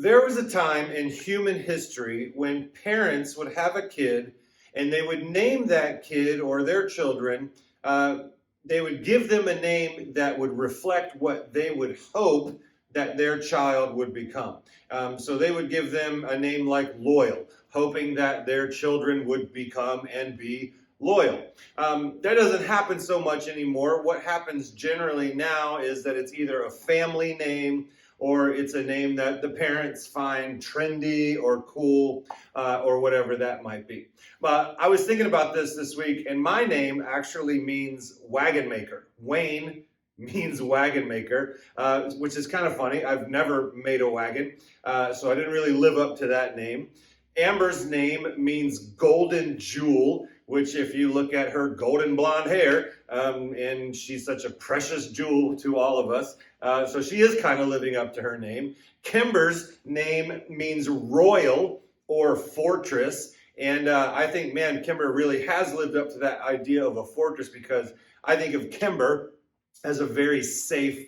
There was a time in human history when parents would have a kid and they would name that kid or their children, uh, they would give them a name that would reflect what they would hope that their child would become. So they would give them a name like Loyal, hoping that their children would become and be loyal. That doesn't happen so much anymore. What happens generally now is that it's either a family name or it's a name that the parents find trendy or cool, or whatever that might be. But I was thinking about this week, and my name actually means wagon maker. Wayne means wagon maker, which is kind of funny. I've never made a wagon, so I didn't really live up to that name. Amber's name means golden jewel, which if you look at her golden blonde hair, and she's such a precious jewel to all of us, so she is kind of living up to her name. Kimber's name means royal or fortress, and I think, man, Kimber really has lived up to that idea of a fortress, because I think of Kimber as a very safe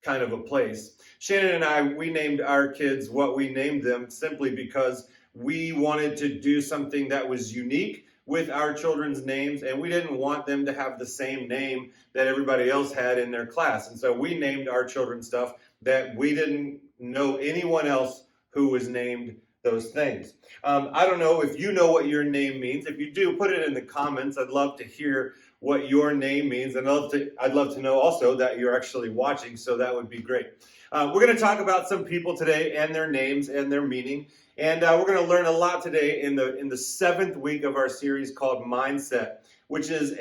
kind of a place. Shannon and I, we named our kids what we named them simply because we wanted to do something that was unique with our children's names, and we didn't want them to have the same name that everybody else had in their class. And so we named our children stuff that we didn't know anyone else who was named those things. I don't know if you know what your name means. If you do, put it in the comments. I'd love to hear what your name means, and I'd love to know also that you're actually watching, so that would be great. We're going to talk about some people today and their names and their meaning. And we're going to learn a lot today in the seventh week of our series called Mindset, which is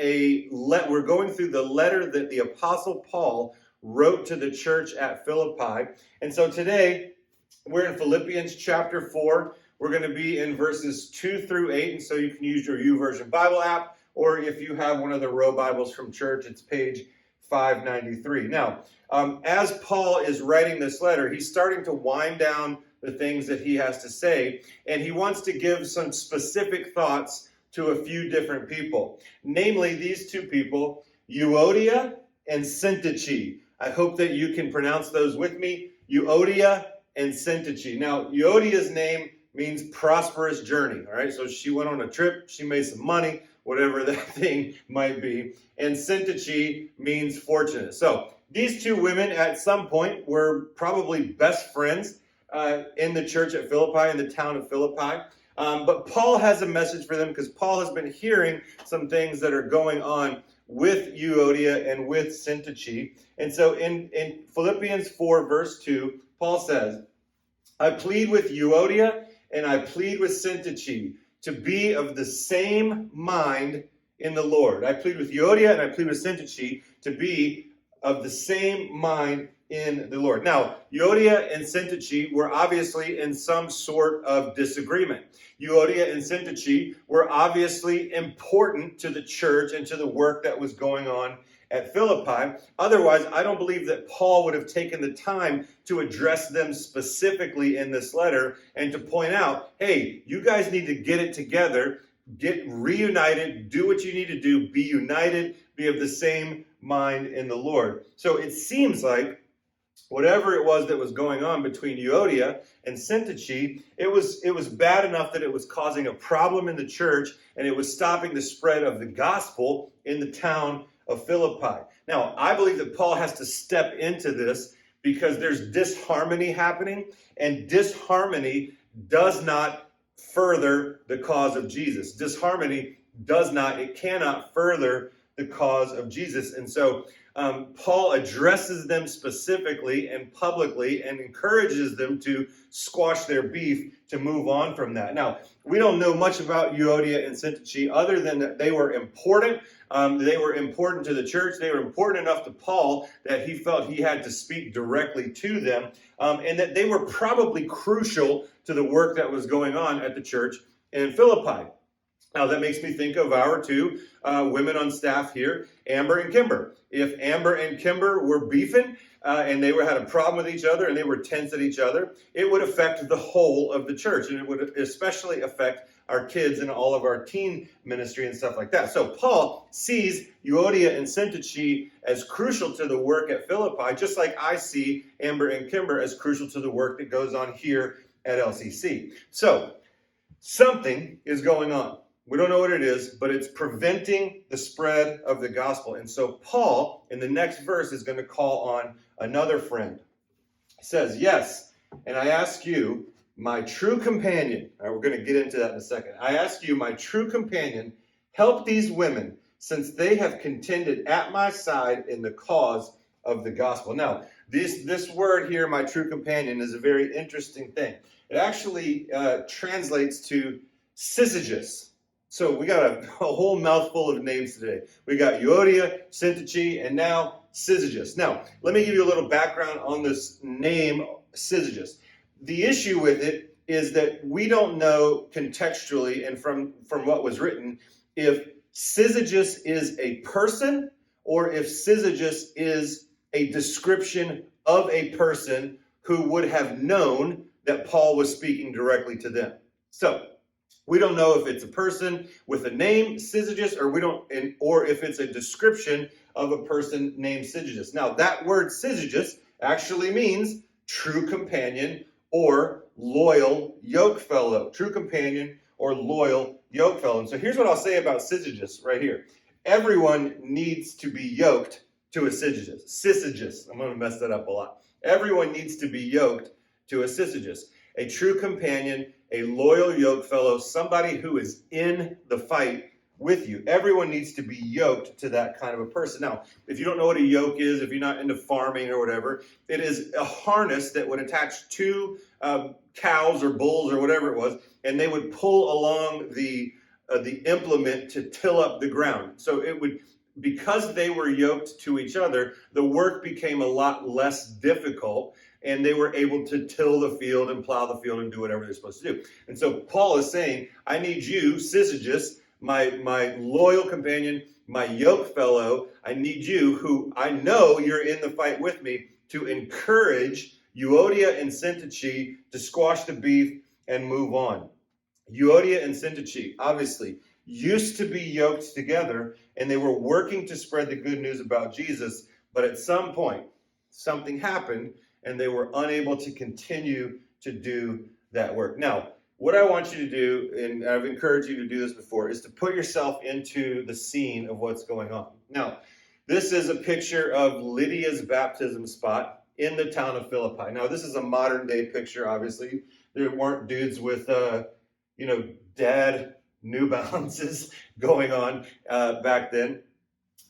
we're going through the letter that the Apostle Paul wrote to the church at Philippi. And so today we're in Philippians chapter 4. We're going to be in verses 2 through 8. And so you can use your YouVersion Bible app, or if you have one of the row Bibles from church, it's page 593. Now, as Paul is writing this letter, he's starting to wind down the things that he has to say, and he wants to give some specific thoughts to a few different people, namely these two people, Euodia and Syntyche. I hope that you can pronounce those with me, Euodia and Syntyche. Now, Euodia's name means prosperous journey, all right? So she went on a trip, she made some money, whatever that thing might be, and Syntyche means fortunate. So these two women at some point were probably best friends in the church at Philippi, in the town of Philippi. But Paul has a message for them, because Paul has been hearing some things that are going on with Euodia and with Syntyche. And so in Philippians 4, verse 2, Paul says, I plead with Euodia and I plead with Syntyche to be of the same mind in the Lord. I plead with Euodia and I plead with Syntyche to be of the same mind in the Lord. Now, Euodia and Syntyche were obviously in some sort of disagreement. Euodia and Syntyche were obviously important to the church and to the work that was going on at Philippi. Otherwise, I don't believe that Paul would have taken the time to address them specifically in this letter and to point out, hey, you guys need to get it together, get reunited, do what you need to do, be united, be of the same mind in the Lord. So it seems like whatever it was that was going on between Euodia and Syntyche, it was bad enough that it was causing a problem in the church, and it was stopping the spread of the gospel in the town of Philippi. Now, I believe that Paul has to step into this because there's disharmony happening, and disharmony does not further the cause of Jesus. Disharmony cannot further the cause of Jesus. And so Paul addresses them specifically and publicly and encourages them to squash their beef, to move on from that. Now, we don't know much about Euodia and Syntyche other than that they were important. They were important to the church. They were important enough to Paul that he felt he had to speak directly to them, and that they were probably crucial to the work that was going on at the church in Philippi. Now, that makes me think of our two women on staff here, Amber and Kimber. If Amber and Kimber were beefing and they had a problem with each other and they were tense at each other, it would affect the whole of the church, and it would especially affect our kids and all of our teen ministry and stuff like that. So Paul sees Euodia and Syntyche as crucial to the work at Philippi, just like I see Amber and Kimber as crucial to the work that goes on here at LCC. So something is going on. We don't know what it is, but it's preventing the spread of the gospel. And so Paul, in the next verse, is going to call on another friend. He says, yes, and I ask you, my true companion, all right, we're going to get into that in a second. I ask you, my true companion, help these women, since they have contended at my side in the cause of the gospel. Now, this word here, my true companion, is a very interesting thing. It actually translates to syzygus. So we got a whole mouthful of names today. We got Euodia, Syntyche, and now syzygus. Now, let me give you a little background on this name, syzygus. The issue with it is that we don't know contextually and from what was written if syzygus is a person or if syzygus is a description of a person who would have known that Paul was speaking directly to them. So we don't know if it's a person with a name, syzygus, or if it's a description of a person named syzygus. Now, that word syzygus actually means true companion or loyal yokefellow. True companion or loyal yokefellow. And so here's what I'll say about syzygus right here. Everyone needs to be yoked to a syzygus. Syzygus. I'm going to mess that up a lot. Everyone needs to be yoked to a syzygus. A true companion, a loyal yokefellow, somebody who is in the fight with you. Everyone needs to be yoked to that kind of a person. Now, if you don't know what a yoke is, if you're not into farming or whatever, it is a harness that would attach two cows or bulls or whatever it was, and they would pull along the implement to till up the ground. So it would, because they were yoked to each other, the work became a lot less difficult, and they were able to till the field and plow the field and do whatever they're supposed to do. And so Paul is saying, I need you, syzygus, my loyal companion, my yoke fellow, I need you, who I know you're in the fight with me, to encourage Euodia and Syntyche to squash the beef and move on. Euodia and Syntyche, obviously, used to be yoked together, and they were working to spread the good news about Jesus, but at some point, something happened, and they were unable to continue to do that work. Now, what I want you to do, and I've encouraged you to do this before, is to put yourself into the scene of what's going on. Now, this is a picture of Lydia's baptism spot in the town of Philippi. Now, this is a modern day picture, obviously. There weren't dudes with, dad New Balances going on back then.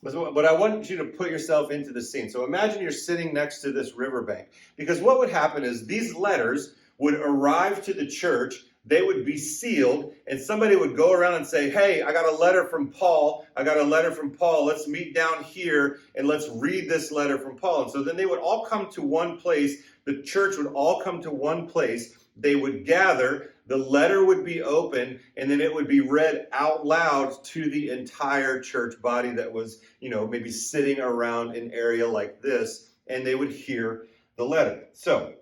But I want you to put yourself into the scene. So imagine you're sitting next to this riverbank. Because what would happen is these letters would arrive to the church, they would be sealed, and somebody would go around and say, hey, I got a letter from Paul. Let's meet down here and let's read this letter from Paul. And so then they would all come to one place. The church would all come to one place. They would gather. The letter would be open, and then it would be read out loud to the entire church body that was, maybe sitting around an area like this, and they would hear the letter. So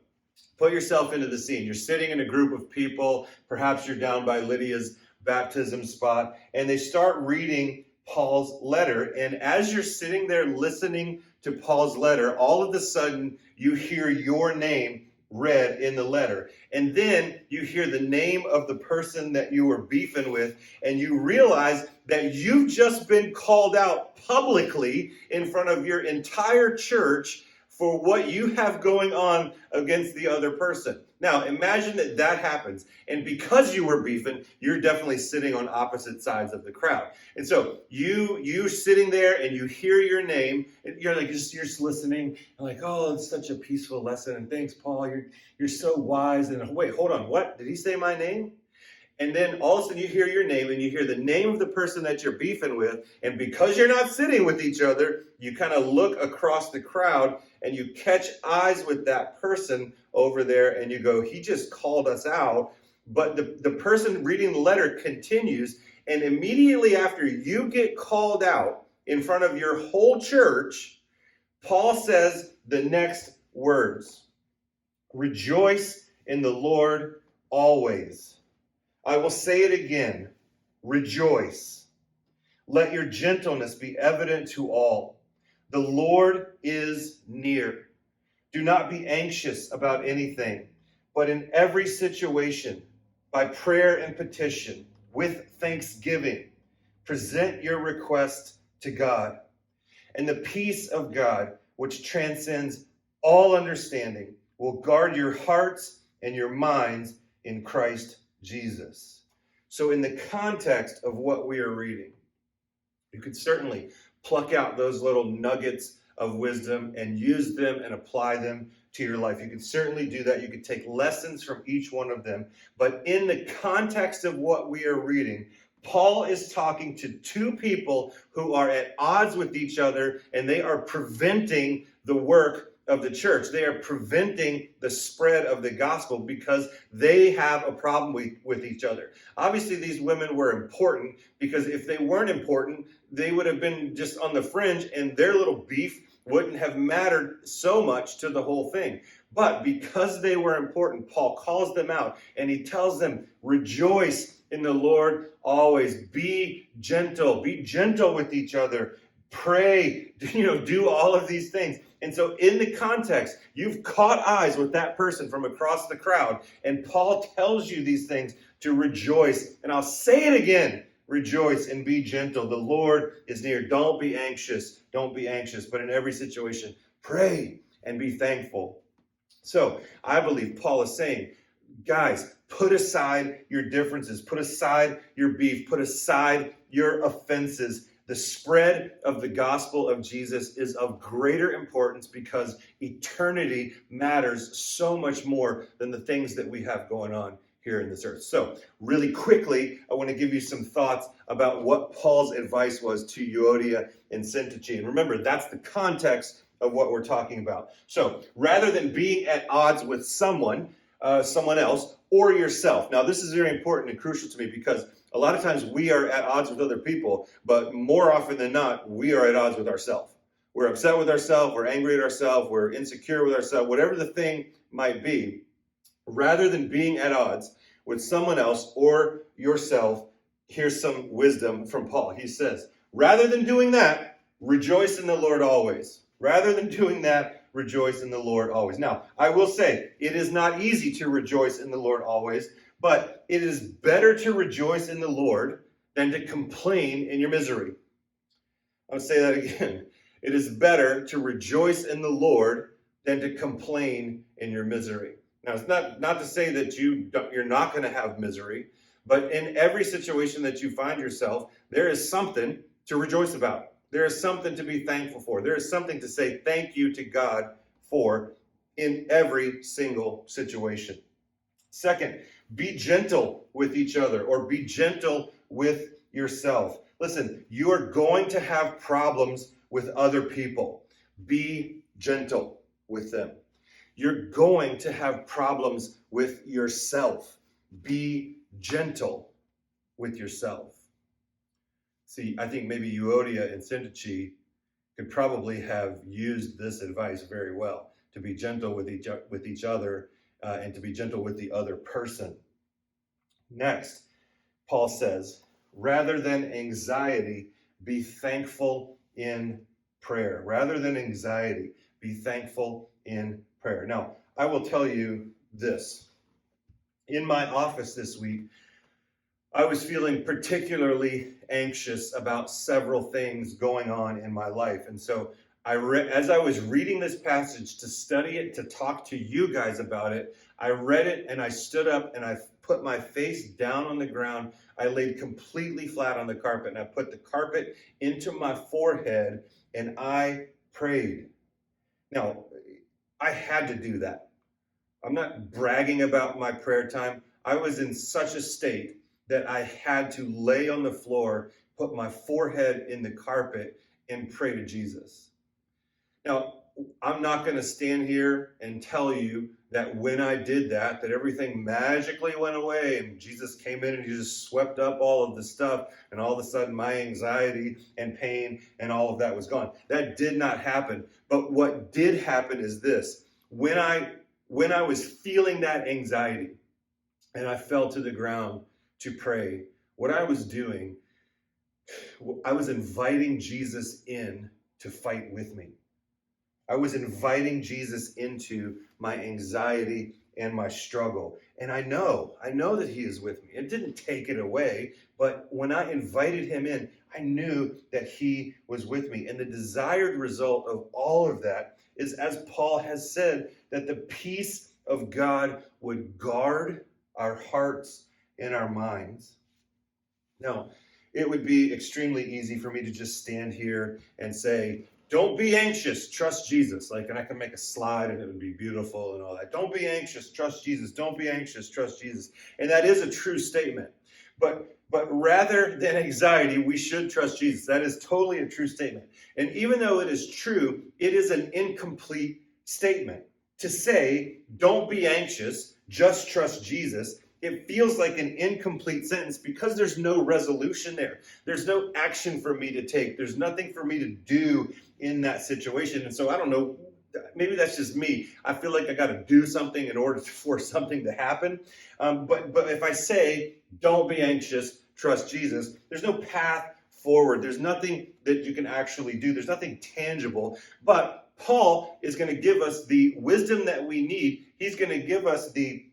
put yourself into the scene. You're sitting in a group of people. Perhaps you're down by Lydia's baptism spot, and they start reading Paul's letter. And as you're sitting there listening to Paul's letter, all of a sudden you hear your name read in the letter. And then you hear the name of the person that you were beefing with, and you realize that you've just been called out publicly in front of your entire church for what you have going on against the other person. Now, imagine that happens. And because you were beefing, you're definitely sitting on opposite sides of the crowd. And so you're sitting there and you hear your name, and you're just listening, and like, oh, it's such a peaceful lesson. And thanks, Paul. You're so wise. And wait, hold on. What? Did he say my name? And then all of a sudden you hear your name and you hear the name of the person that you're beefing with. And because you're not sitting with each other, you kind of look across the crowd and you catch eyes with that person over there and you go, he just called us out. But the person reading the letter continues. And immediately after you get called out in front of your whole church, Paul says the next words: rejoice in the Lord always. I will say it again, rejoice. Let your gentleness be evident to all. The Lord is near. Do not be anxious about anything, but but in every situation, by prayer and petition, with thanksgiving, present your request to God. And the peace of God, which transcends all understanding, will guard your hearts and your minds in Christ Jesus. So in the context of what we are reading, you could certainly pluck out those little nuggets of wisdom and use them and apply them to your life. You can certainly do that. You could take lessons from each one of them. But in the context of what we are reading, Paul is talking to two people who are at odds with each other, and they are preventing the work of the church. They are preventing the spread of the gospel because they have a problem with each other. Obviously, these women were important, because if they weren't important, they would have been just on the fringe, and their little beef wouldn't have mattered so much to the whole thing. But because they were important, Paul calls them out, and he tells them, rejoice in the Lord always. Be gentle with each other. Pray, do all of these things. And so in the context, you've caught eyes with that person from across the crowd, and Paul tells you these things to rejoice. And I'll say it again, rejoice and be gentle. The Lord is near. Don't be anxious, but in every situation, pray and be thankful. So I believe Paul is saying, guys, put aside your differences, put aside your beef, put aside your offenses. The spread of the gospel of Jesus is of greater importance because eternity matters so much more than the things that we have going on here in this earth. So really quickly, I want to give you some thoughts about what Paul's advice was to Euodia and Syntyche. And remember, that's the context of what we're talking about. So rather than being at odds with someone else, or yourself. Now, this is very important and crucial to me because a lot of times we are at odds with other people, but more often than not, we are at odds with ourselves. We're upset with ourselves, we're angry at ourselves, we're insecure with ourselves, whatever the thing might be. Rather than being at odds with someone else or yourself, here's some wisdom from Paul. He says, rather than doing that, rejoice in the Lord always. Rather than doing that, rejoice in the Lord always. Now, I will say, it is not easy to rejoice in the Lord always, but it is better to rejoice in the Lord than to complain in your misery. I'll say that again. It is better to rejoice in the Lord than to complain in your misery. Now, it's not to say that you're not going to have misery, but in every situation that you find yourself, there is something to rejoice about. There is something to be thankful for. There is something to say thank you to God for in every single situation. Second, be gentle with each other, or be gentle with yourself. Listen, you are going to have problems with other people. Be gentle with them. You're going to have problems with yourself. Be gentle with yourself. See, I think maybe Euodia and Syntyche could probably have used this advice very well, to be gentle with each other and to be gentle with the other person. Next, Paul says, rather than anxiety, be thankful in prayer. Rather than anxiety, be thankful in prayer. Now, I will tell you this. In my office this week, I was feeling particularly anxious about several things going on in my life. And so as I was reading this passage to study it, to talk to you guys about it, I read it and I stood up and I put my face down on the ground. I laid completely flat on the carpet and I put the carpet into my forehead and I prayed. Now, I had to do that. I'm not bragging about my prayer time. I was in such a state that I had to lay on the floor, put my forehead in the carpet, and pray to Jesus. Now, I'm not going to stand here and tell you that when I did that everything magically went away and Jesus came in and he just swept up all of the stuff and all of a sudden my anxiety and pain and all of that was gone. That did not happen. But what did happen is this. When I was feeling that anxiety and I fell to the ground to pray, what I was doing, I was inviting Jesus in to fight with me. I was inviting Jesus into my anxiety and my struggle. And I know that he is with me. It didn't take it away, but when I invited him in, I knew that he was with me. And the desired result of all of that is, as Paul has said, that the peace of God would guard our hearts and our minds. Now, it would be extremely easy for me to just stand here and say, don't be anxious, trust Jesus. And I can make a slide and it would be beautiful and all that. Don't be anxious, trust Jesus. Don't be anxious, trust Jesus. And that is a true statement. But rather than anxiety, we should trust Jesus. That is totally a true statement. And even though it is true, it is an incomplete statement. To say, don't be anxious, just trust Jesus, it feels like an incomplete sentence because there's no resolution there. There's no action for me to take. There's nothing for me to do in that situation. And so I don't know, maybe that's just me. I feel like I got to do something in order for something to happen. But if I say, don't be anxious, trust Jesus, there's no path forward. There's nothing that you can actually do. There's nothing tangible. But Paul is going to give us the wisdom that we need. He's going to give us the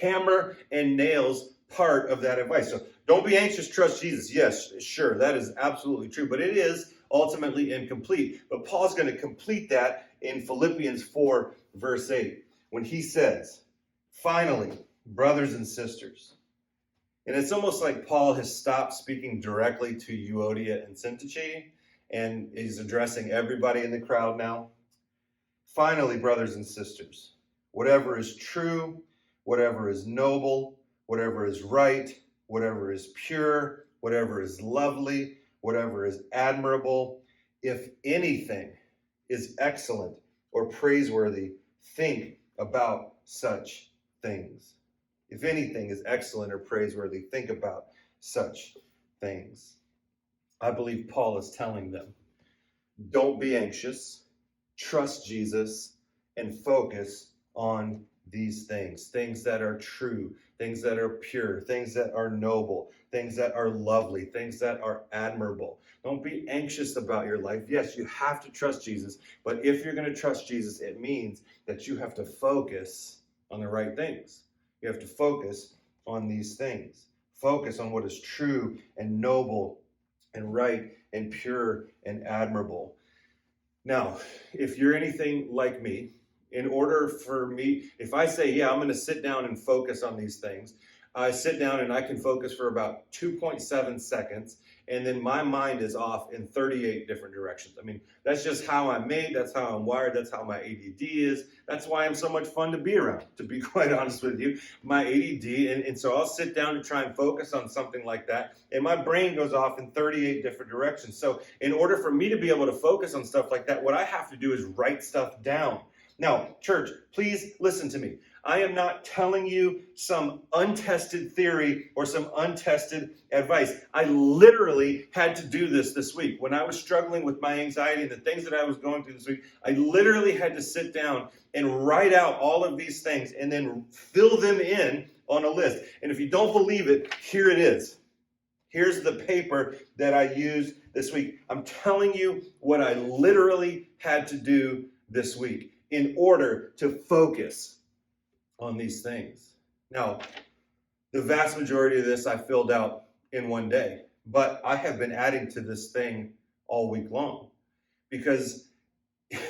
hammer and nails part of that advice. So don't be anxious, trust Jesus. Yes, sure, that is absolutely true, but it is ultimately incomplete. But Paul's going to complete that in Philippians 4, verse 8, when he says, finally, brothers and sisters. And it's almost like Paul has stopped speaking directly to Euodia and Syntyche, and he's addressing everybody in the crowd now. Finally, brothers and sisters, whatever is true, whatever is noble, whatever is right, whatever is pure, whatever is lovely, whatever is admirable, if anything is excellent or praiseworthy, think about such things. If anything is excellent or praiseworthy, think about such things. I believe Paul is telling them, don't be anxious, trust Jesus, and focus on these things that are true, things that are pure, things that are noble, things that are lovely, things that are admirable. Don't be anxious about your life. Yes, you have to trust Jesus, but if you're going to trust Jesus, it means that you have to focus on the right things. You have to focus on these things. Focus on what is true and noble and right and pure and admirable. Now, if you're anything like me, in order for me, if I say, yeah, I'm going to sit down and focus on these things, I sit down and I can focus for about 2.7 seconds, and then my mind is off in 38 different directions. I mean, that's just how I'm made. That's how I'm wired. That's how my ADD is. That's why I'm so much fun to be around, to be quite honest with you. My ADD, and so I'll sit down to try and focus on something like that, and my brain goes off in 38 different directions. So in order for me to be able to focus on stuff like that, what I have to do is write stuff down. Now, church, please listen to me. I am not telling you some untested theory or some untested advice. I literally had to do this week. When I was struggling with my anxiety and the things that I was going through this week, I literally had to sit down and write out all of these things and then fill them in on a list. And if you don't believe it, here it is. Here's the paper that I used this week. I'm telling you what I literally had to do this week in order to focus on these things. Now, the vast majority of this I filled out in one day, but I have been adding to this thing all week long because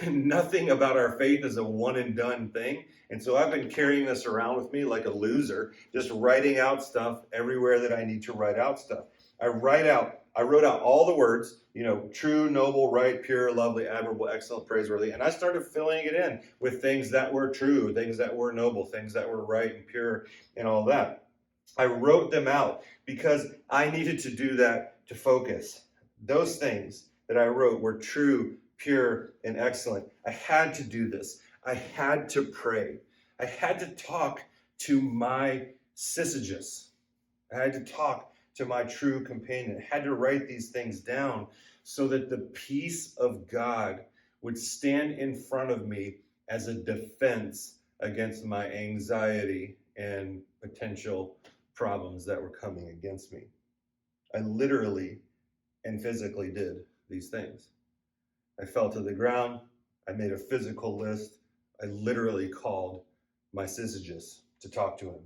nothing about our faith is a one and done thing. And so I've been carrying this around with me like a loser, just writing out stuff everywhere that I need to write out stuff. I wrote out all the words, true, noble, right, pure, lovely, admirable, excellent, praiseworthy. And I started filling it in with things that were true, things that were noble, things that were right and pure and all that. I wrote them out because I needed to do that to focus. Those things that I wrote were true, pure, and excellent. I had to do this. I had to pray. I had to talk to my syzygus. I had to talk to my true companion. I had to write these things down so that the peace of God would stand in front of me as a defense against my anxiety and potential problems that were coming against me. I literally and physically did these things. I fell to the ground. I made a physical list. I literally called my syzygus, to talk to him.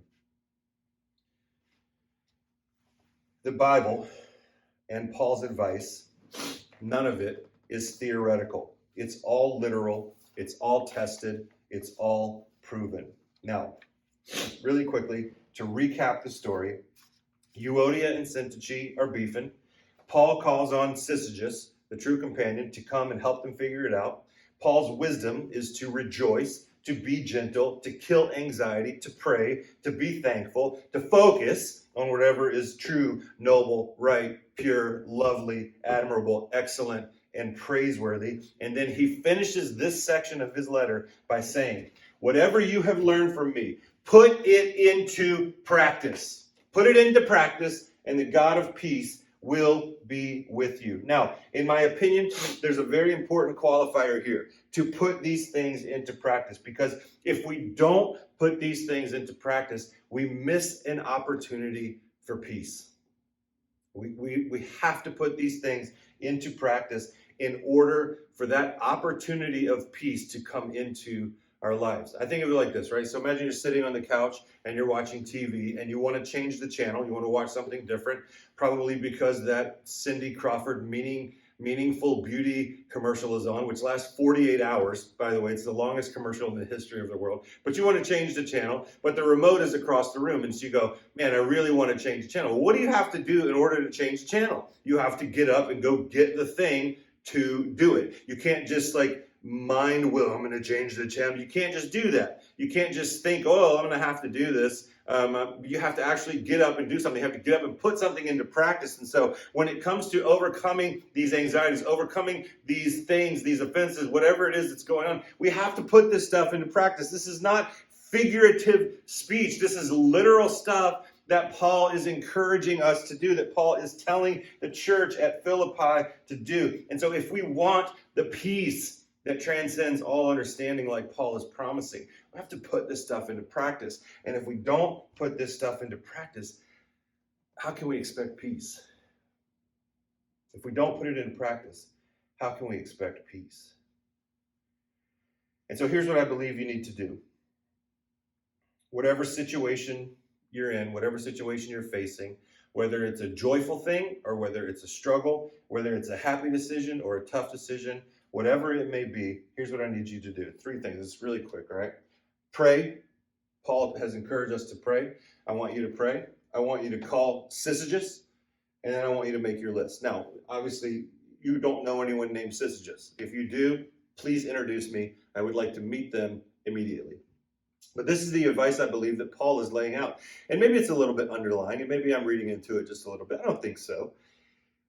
The Bible and Paul's advice, none of it is theoretical. It's all literal. It's all tested. It's all proven. Now, really quickly, to recap the story, Euodia and Syntyche are beefing. Paul calls on Syzygus, the true companion, to come and help them figure it out. Paul's wisdom is to rejoice, to be gentle, to kill anxiety, to pray, to be thankful, to focus on whatever is true, noble, right, pure, lovely, admirable, excellent, and praiseworthy. And then he finishes this section of his letter by saying, whatever you have learned from me, put it into practice. Put it into practice, and the God of peace will be with you. Now, in my opinion, there's a very important qualifier here, to put these things into practice, because if we don't put these things into practice, we miss an opportunity for peace. We have to put these things into practice in order for that opportunity of peace to come into our lives. I think of it like this, right? So imagine you're sitting on the couch and you're watching TV and you want to change the channel. You want to watch something different, probably because that Cindy Crawford meaningful beauty commercial is on, which lasts 48 hours. By the way, it's the longest commercial in the history of the world. But you want to change the channel, but the remote is across the room. And so you go, man, I really want to change the channel. Well, what do you have to do in order to change the channel? You have to get up and go get the thing to do it. You can't just mind will, I'm going to change the channel. You can't just do that. You can't just think, oh, I'm going to have to do this. You have to actually get up and do something. You have to get up and put something into practice. And so when it comes to overcoming these anxieties, overcoming these things, these offenses, whatever it is that's going on, we have to put this stuff into practice. This is not figurative speech. This is literal stuff that Paul is encouraging us to do, that Paul is telling the church at Philippi to do. And so if we want the peace that transcends all understanding like Paul is promising, we have to put this stuff into practice. And if we don't put this stuff into practice, how can we expect peace? If we don't put it into practice, how can we expect peace? And so here's what I believe you need to do. Whatever situation you're in, whatever situation you're facing, whether it's a joyful thing or whether it's a struggle, whether it's a happy decision or a tough decision, whatever it may be, here's what I need you to do. 3 things. It's really quick, all right? Pray. Paul has encouraged us to pray. I want you to pray. I want you to call Syzygus, and then I want you to make your list. Now, obviously, you don't know anyone named Syzygus. If you do, please introduce me. I would like to meet them immediately. But this is the advice I believe that Paul is laying out. And maybe it's a little bit underlined, and maybe I'm reading into it just a little bit. I don't think so.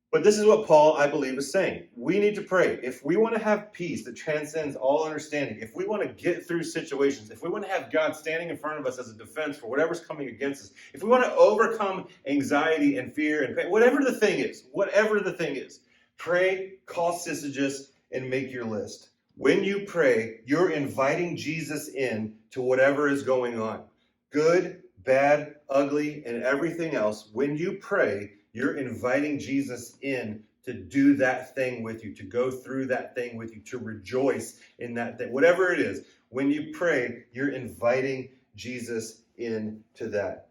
But this is what Paul, I believe, is saying. We need to pray. If we want to have peace that transcends all understanding, if we want to get through situations, if we want to have God standing in front of us as a defense for whatever's coming against us, if we want to overcome anxiety and fear and pain, whatever the thing is, pray, call Syzygus, and make your list. When you pray, you're inviting Jesus in to whatever is going on. Good, bad, ugly, and everything else. When you pray, you're inviting Jesus in to do that thing with you, to go through that thing with you, to rejoice in that thing. Whatever it is, when you pray, you're inviting Jesus into that.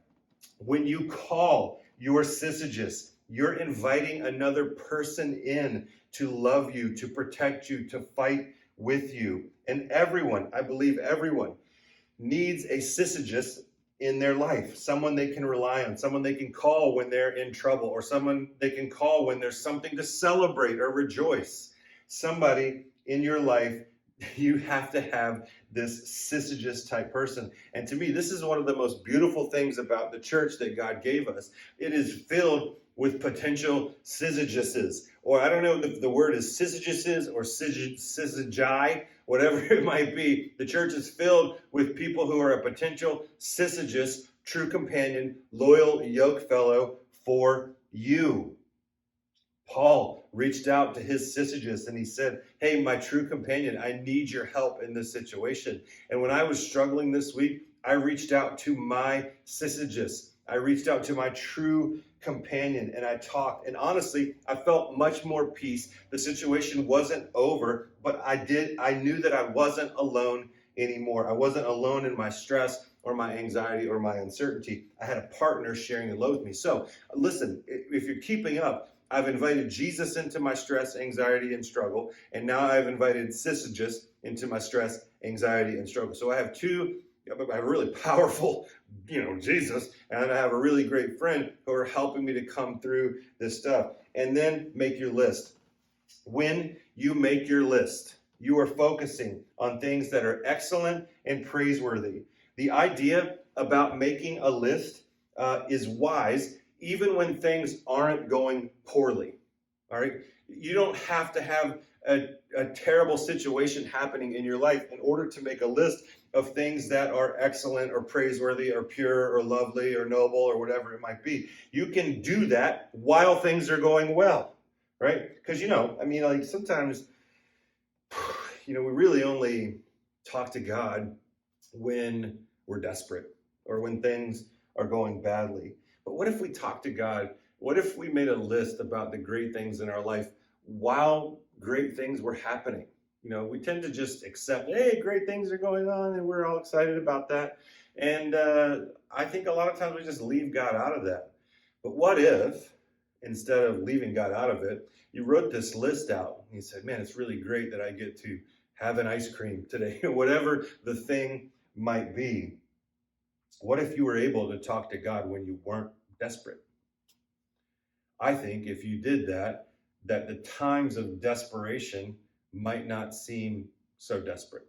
When you call your Syzygus, you're inviting another person in to love you, to protect you, to fight with you. And everyone, I believe everyone, needs a Syzygus in their life, someone they can rely on, someone they can call when they're in trouble, or someone they can call when there's something to celebrate or rejoice. Somebody in your life, you have to have this Syzygus type person. And to me, this is one of the most beautiful things about the church that God gave us. It is filled with potential Syzyguses, or I don't know if the word is Syzyguses or Syzygi, whatever it might be. The church is filled with people who are a potential Syzygus, true companion, loyal yoke fellow for you. Paul reached out to his Syzygus and he said, hey, my true companion, I need your help in this situation. And when I was struggling this week, I reached out to my Syzygus. I reached out to my true companion and I talked. And honestly, I felt much more peace. The situation wasn't over, but I knew that I wasn't alone anymore. I wasn't alone in my stress or my anxiety or my uncertainty. I had a partner sharing the load with me. So listen, if you're keeping up, I've invited Jesus into my stress, anxiety, and struggle. And now I've invited Syzygus into my stress, anxiety, and struggle. So I have a really powerful, Jesus, and I have a really great friend who are helping me to come through this stuff. And then make your list. When you make your list, you are focusing on things that are excellent and praiseworthy. The idea about making a list is wise, even when things aren't going poorly. All right? You don't have to have a terrible situation happening in your life in order to make a list of things that are excellent or praiseworthy or pure or lovely or noble or whatever it might be. You can do that while things are going well, right? Because, sometimes, we really only talk to God when we're desperate or when things are going badly. But what if we talk to God? What if we made a list about the great things in our life while great things were happening? We tend to just accept, hey, great things are going on, and we're all excited about that. And I think a lot of times we just leave God out of that. But what if, instead of leaving God out of it, you wrote this list out? And you said, man, it's really great that I get to have an ice cream today, whatever the thing might be. What if you were able to talk to God when you weren't desperate? I think if you did that the times of desperation might not seem so desperate.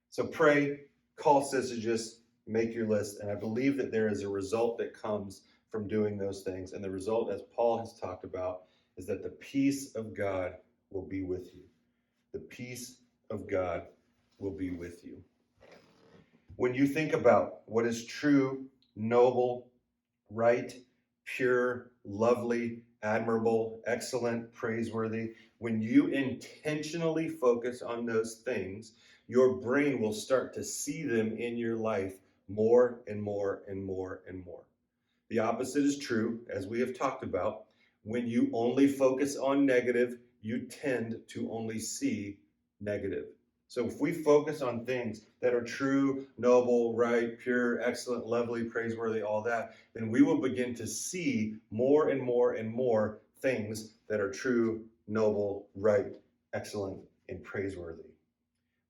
So pray, call Syzygus, make your list, and I believe that there is a result that comes from doing those things. And the result, as Paul has talked about, is that the peace of God will be with you. The peace of God will be with you. When you think about what is true, noble, right, pure, lovely, admirable, excellent, praiseworthy, when you intentionally focus on those things, your brain will start to see them in your life more and more and more and more. The opposite is true, as we have talked about. When you only focus on negative, you tend to only see negative. So if we focus on things that are true, noble, right, pure, excellent, lovely, praiseworthy, all that, then we will begin to see more and more and more things that are true, noble, right, excellent, and praiseworthy.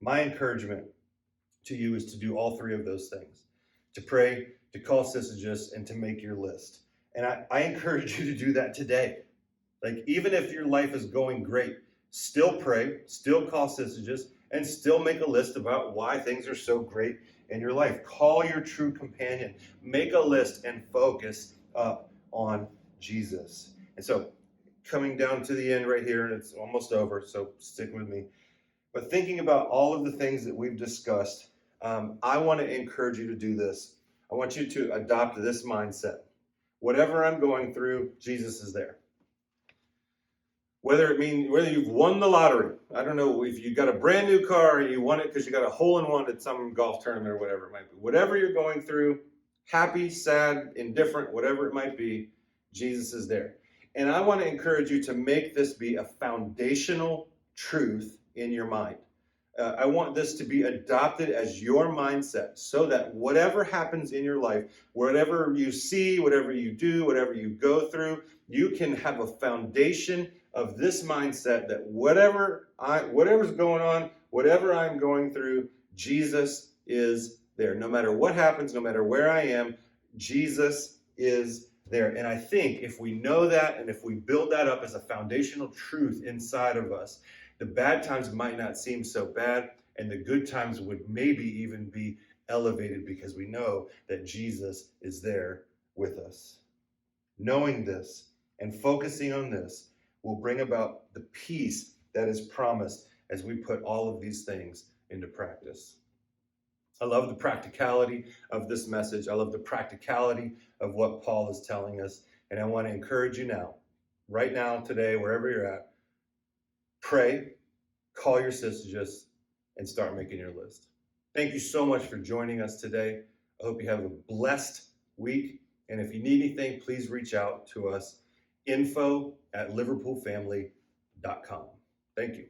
My encouragement to you is to do all three of those things: to pray, to call Syzygus, and to make your list. And I encourage you to do that today. Like, even if your life is going great, still pray, still call Syzygus, and still make a list about why things are so great in your life. Call your true companion. Make a list and focus up on Jesus. And so, coming down to the end right here, and it's almost over, so stick with me. But thinking about all of the things that we've discussed, I want to encourage you to do this. I want you to adopt this mindset. Whatever I'm going through, Jesus is there. Whether you've won the lottery, I don't know if you got a brand new car and you won it because you got a hole-in-one at some golf tournament or whatever it might be. Whatever you're going through, happy, sad, indifferent, whatever it might be, Jesus is there. And I want to encourage you to make this be a foundational truth in your mind. I want this to be adopted as your mindset so that whatever happens in your life, whatever you see, whatever you do, whatever you go through, you can have a foundation of this mindset that whatever's going on, whatever I'm going through, Jesus is there. No matter what happens, no matter where I am, Jesus is there. And I think if we know that and if we build that up as a foundational truth inside of us, the bad times might not seem so bad, and the good times would maybe even be elevated because we know that Jesus is there with us. Knowing this and focusing on this will bring about the peace that is promised as we put all of these things into practice. I love the practicality of this message. I love the practicality of what Paul is telling us. And I want to encourage you now, right now, today, wherever you're at, pray, call your Syzygus, and start making your list. Thank you so much for joining us today. I hope you have a blessed week. And if you need anything, please reach out to us, info@liverpoolfamily.com. Thank you.